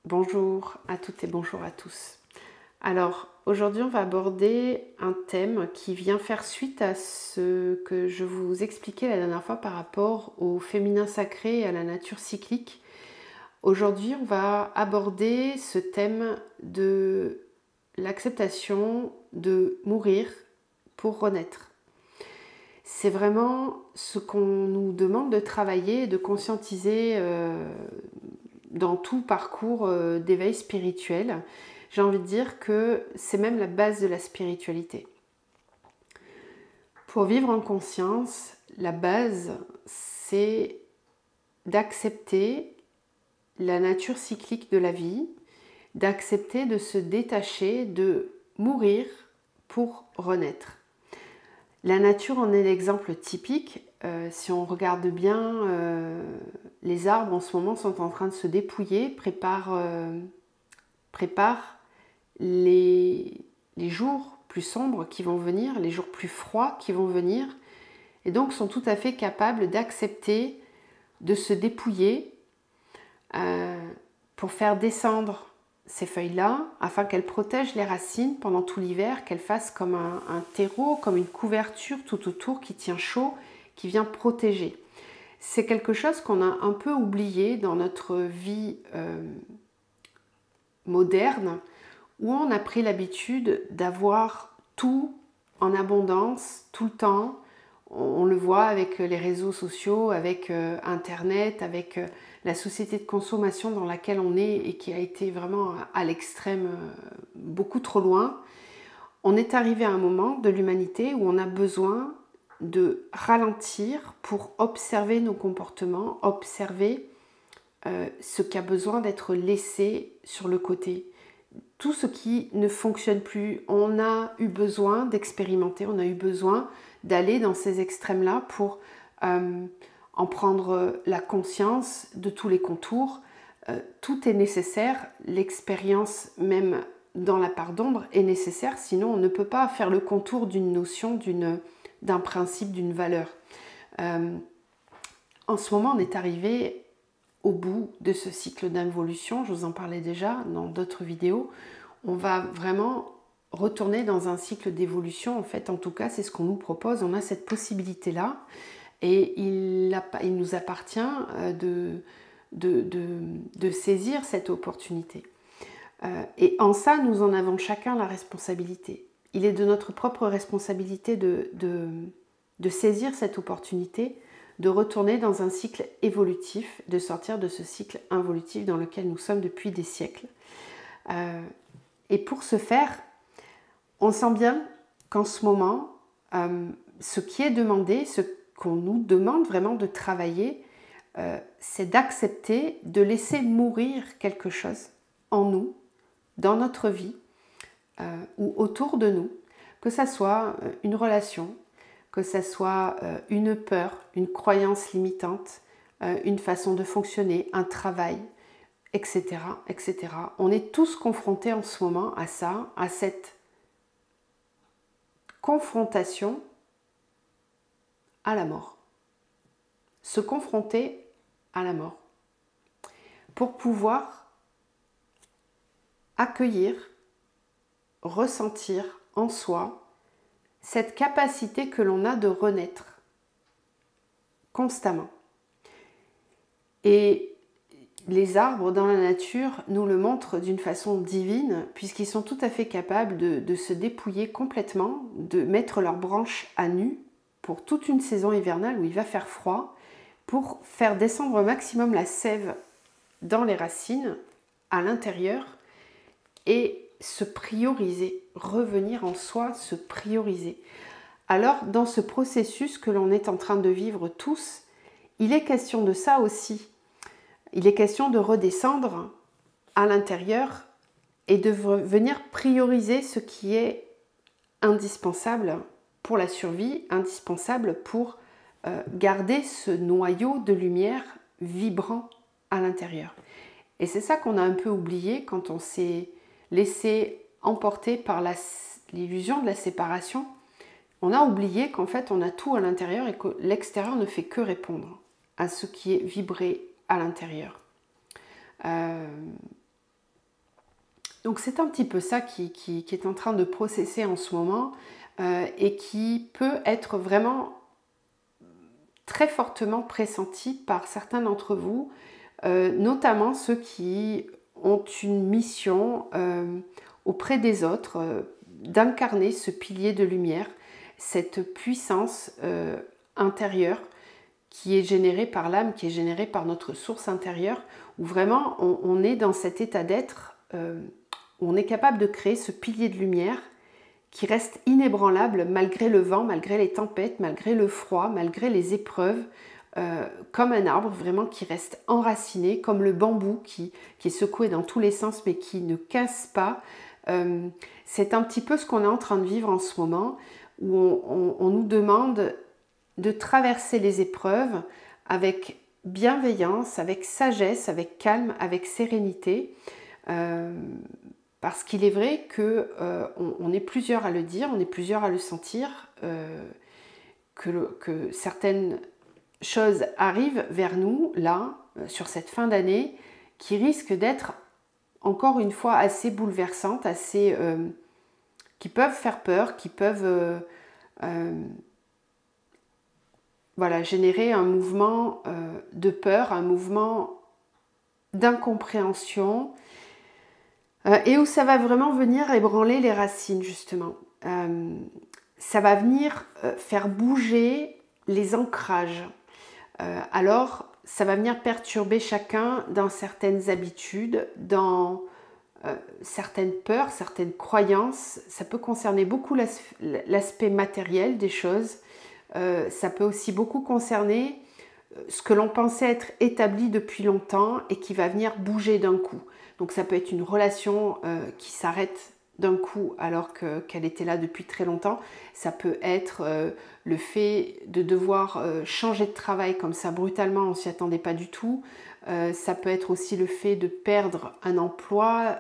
Bonjour à toutes et bonjour à tous. Alors aujourd'hui on va aborder un thème qui vient faire suite à ce que je vous expliquais la dernière fois par rapport au féminin sacré et à la nature cyclique. Aujourd'hui on va aborder ce thème de l'acceptation de mourir pour renaître. C'est vraiment ce qu'on nous demande de travailler et de conscientiser dans tout parcours d'éveil spirituel. J'ai envie de dire que c'est même la base de la spiritualité. Pour vivre en conscience, la base, c'est d'accepter la nature cyclique de la vie, d'accepter de se détacher, de mourir pour renaître. La nature en est l'exemple typique. Si on regarde bien, les arbres en ce moment sont en train de se dépouiller, préparent les jours plus sombres qui vont venir, les jours plus froids qui vont venir, et donc sont tout à fait capables d'accepter de se dépouiller pour faire descendre ces feuilles-là, afin qu'elles protègent les racines pendant tout l'hiver, qu'elles fassent comme un terreau, comme une couverture tout autour qui tient chaud, qui vient protéger. C'est quelque chose qu'on a un peu oublié dans notre vie moderne, où on a pris l'habitude d'avoir tout en abondance, tout le temps. On le voit avec les réseaux sociaux, avec Internet, avec la société de consommation dans laquelle on est et qui a été vraiment à l'extrême, beaucoup trop loin. On est arrivé à un moment de l'humanité où on a besoin de ralentir pour observer nos comportements, observer ce qui a besoin d'être laissé sur le côté. Tout ce qui ne fonctionne plus, on a eu besoin d'expérimenter, on a eu besoin d'aller dans ces extrêmes-là pour en prendre la conscience de tous les contours. Tout est nécessaire, l'expérience même dans la part d'ombre est nécessaire, sinon on ne peut pas faire le contour d'une notion, d'un principe, d'une valeur. En ce moment, on est arrivé au bout de ce cycle d'involution, je vous en parlais déjà dans d'autres vidéos. On va vraiment retourner dans un cycle d'évolution, en fait, en tout cas, c'est ce qu'on nous propose, on a cette possibilité-là, et il nous appartient de saisir cette opportunité. Et en ça, nous en avons chacun la responsabilité. Il est de notre propre responsabilité de saisir cette opportunité, de retourner dans un cycle évolutif, de sortir de ce cycle involutif dans lequel nous sommes depuis des siècles. Et pour ce faire, on sent bien qu'en ce moment, ce qui est demandé, ce qu'on nous demande vraiment de travailler, c'est d'accepter de laisser mourir quelque chose en nous, dans notre vie, ou autour de nous, que ça soit une relation, que ça soit une peur, une croyance limitante, une façon de fonctionner, un travail, etc., etc. On est tous confrontés en ce moment à ça, à cette confrontation à la mort. Se confronter à la mort. Pour pouvoir accueillir, ressentir en soi cette capacité que l'on a de renaître constamment. Et les arbres dans la nature nous le montrent d'une façon divine, puisqu'ils sont tout à fait capables de se dépouiller complètement, de mettre leurs branches à nu pour toute une saison hivernale où il va faire froid, pour faire descendre au maximum la sève dans les racines, à l'intérieur, et se prioriser, revenir en soi, se prioriser. Alors, dans ce processus que l'on est en train de vivre tous, il est question de ça aussi. Il est question de redescendre à l'intérieur et de venir prioriser ce qui est indispensable pour la survie, indispensable pour garder ce noyau de lumière vibrant à l'intérieur. Et c'est ça qu'on a un peu oublié quand on s'est laissé emporter par l'illusion de la séparation. On a oublié qu'en fait on a tout à l'intérieur et que l'extérieur ne fait que répondre à ce qui est vibré à l'intérieur. Donc c'est un petit peu ça qui est en train de processer en ce moment et qui peut être vraiment très fortement pressenti par certains d'entre vous, notamment ceux qui ont une mission auprès des autres, d'incarner ce pilier de lumière, cette puissance intérieure qui est générée par l'âme, qui est générée par notre source intérieure, où vraiment on est dans cet état d'être, où on est capable de créer ce pilier de lumière qui reste inébranlable malgré le vent, malgré les tempêtes, malgré le froid, malgré les épreuves, comme un arbre vraiment qui reste enraciné, comme le bambou qui est secoué dans tous les sens mais qui ne casse pas. C'est un petit peu ce qu'on est en train de vivre en ce moment, où on nous demande de traverser les épreuves avec bienveillance, avec sagesse, avec calme, avec sérénité. Parce qu'il est vrai qu'on est plusieurs à le dire, on est plusieurs à le sentir, que certaines choses arrivent vers nous, là, sur cette fin d'année, qui risquent d'être, encore une fois, assez bouleversantes, qui peuvent faire peur, qui peuvent générer un mouvement de peur, un mouvement d'incompréhension, et où ça va vraiment venir ébranler les racines, justement. Ça va venir faire bouger les ancrages. Alors, ça va venir perturber chacun dans certaines habitudes, dans certaines peurs, certaines croyances. Ça peut concerner beaucoup l'aspect matériel des choses. Ça peut aussi beaucoup concerner ce que l'on pensait être établi depuis longtemps et qui va venir bouger d'un coup. Donc ça peut être une relation qui s'arrête d'un coup alors qu'elle était là depuis très longtemps. Ça peut être le fait de devoir changer de travail comme ça brutalement, on ne s'y attendait pas du tout. Ça peut être aussi le fait de perdre un emploi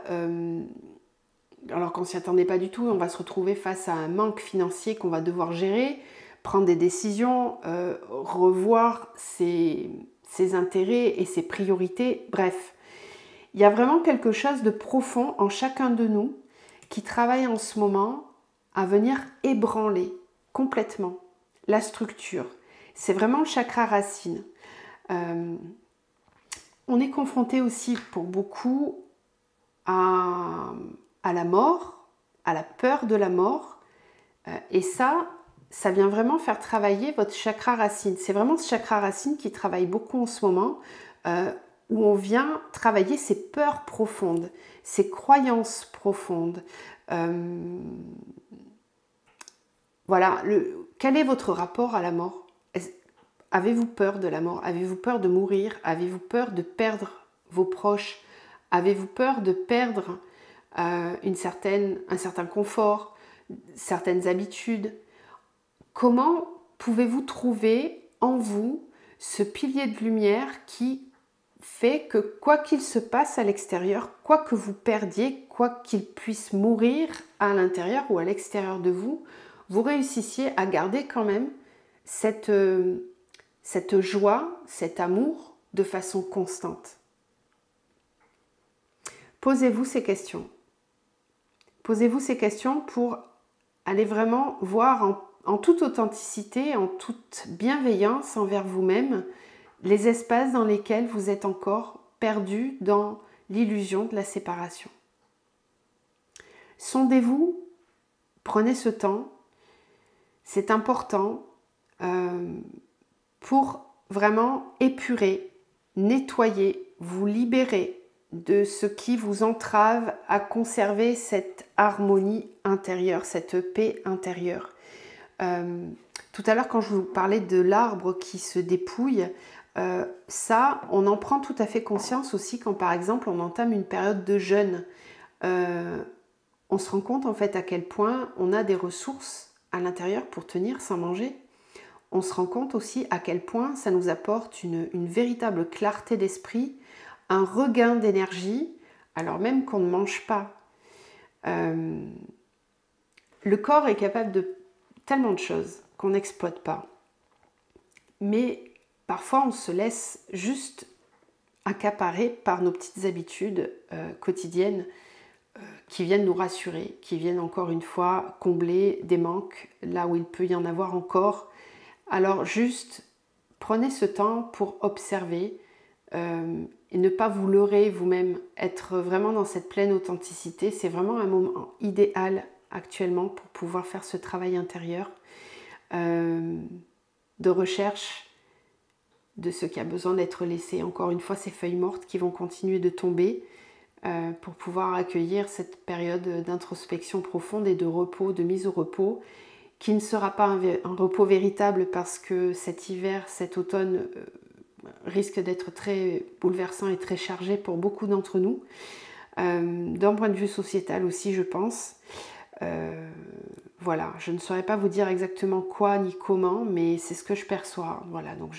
alors qu'on ne s'y attendait pas du tout. On va se retrouver face à un manque financier qu'on va devoir gérer, prendre des décisions, revoir ses intérêts et ses priorités, bref. Il y a vraiment quelque chose de profond en chacun de nous qui travaille en ce moment à venir ébranler complètement la structure. C'est vraiment le chakra racine. On est confronté aussi pour beaucoup à la mort, à la peur de la mort. Et ça vient vraiment faire travailler votre chakra racine. C'est vraiment ce chakra racine qui travaille beaucoup en ce moment, où on vient travailler ses peurs profondes, ses croyances profondes. Voilà, quel est votre rapport à la mort? Avez-vous peur de la mort? Avez-vous peur de mourir? Avez-vous peur de perdre vos proches? Avez-vous peur de perdre un certain confort, certaines habitudes? Comment pouvez-vous trouver en vous ce pilier de lumière qui fait que quoi qu'il se passe à l'extérieur, quoi que vous perdiez, quoi qu'il puisse mourir à l'intérieur ou à l'extérieur de vous, vous réussissiez à garder quand même cette joie, cet amour de façon constante? Posez-vous ces questions. Posez-vous ces questions pour aller vraiment voir en toute authenticité, en toute bienveillance envers vous-même, les espaces dans lesquels vous êtes encore perdu dans l'illusion de la séparation. Sondez-vous, prenez ce temps, c'est important pour vraiment épurer, nettoyer, vous libérer de ce qui vous entrave à conserver cette harmonie intérieure, cette paix intérieure. Tout à l'heure, quand je vous parlais de l'arbre qui se dépouille, ça, on en prend tout à fait conscience aussi quand, par exemple, on entame une période de jeûne. On se rend compte en fait à quel point on a des ressources à l'intérieur pour tenir sans manger. On se rend compte aussi à quel point ça nous apporte une véritable clarté d'esprit, un regain d'énergie, alors même qu'on ne mange pas. Le corps est capable de tellement de choses qu'on n'exploite pas. Mais parfois, on se laisse juste accaparer par nos petites habitudes quotidiennes qui viennent nous rassurer, qui viennent encore une fois combler des manques là où il peut y en avoir encore. Alors juste prenez ce temps pour observer et ne pas vous leurrer vous-même, être vraiment dans cette pleine authenticité. C'est vraiment un moment idéal actuellement pour pouvoir faire ce travail intérieur de recherche de ce qui a besoin d'être laissé. Encore une fois, ces feuilles mortes qui vont continuer de tomber pour pouvoir accueillir cette période d'introspection profonde et de repos, de mise au repos, qui ne sera pas un repos véritable parce que cet hiver, cet automne risque d'être très bouleversant et très chargé pour beaucoup d'entre nous. D'un point de vue sociétal aussi, je pense. Voilà, je ne saurais pas vous dire exactement quoi ni comment, mais c'est ce que je perçois. Voilà, donc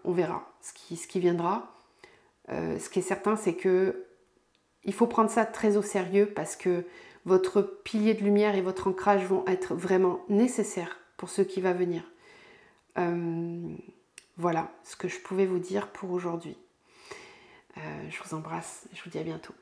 on verra ce qui viendra. Ce qui est certain, c'est que il faut prendre ça très au sérieux parce que votre pilier de lumière et votre ancrage vont être vraiment nécessaires pour ce qui va venir. Voilà ce que je pouvais vous dire pour aujourd'hui. Je vous embrasse et je vous dis à bientôt.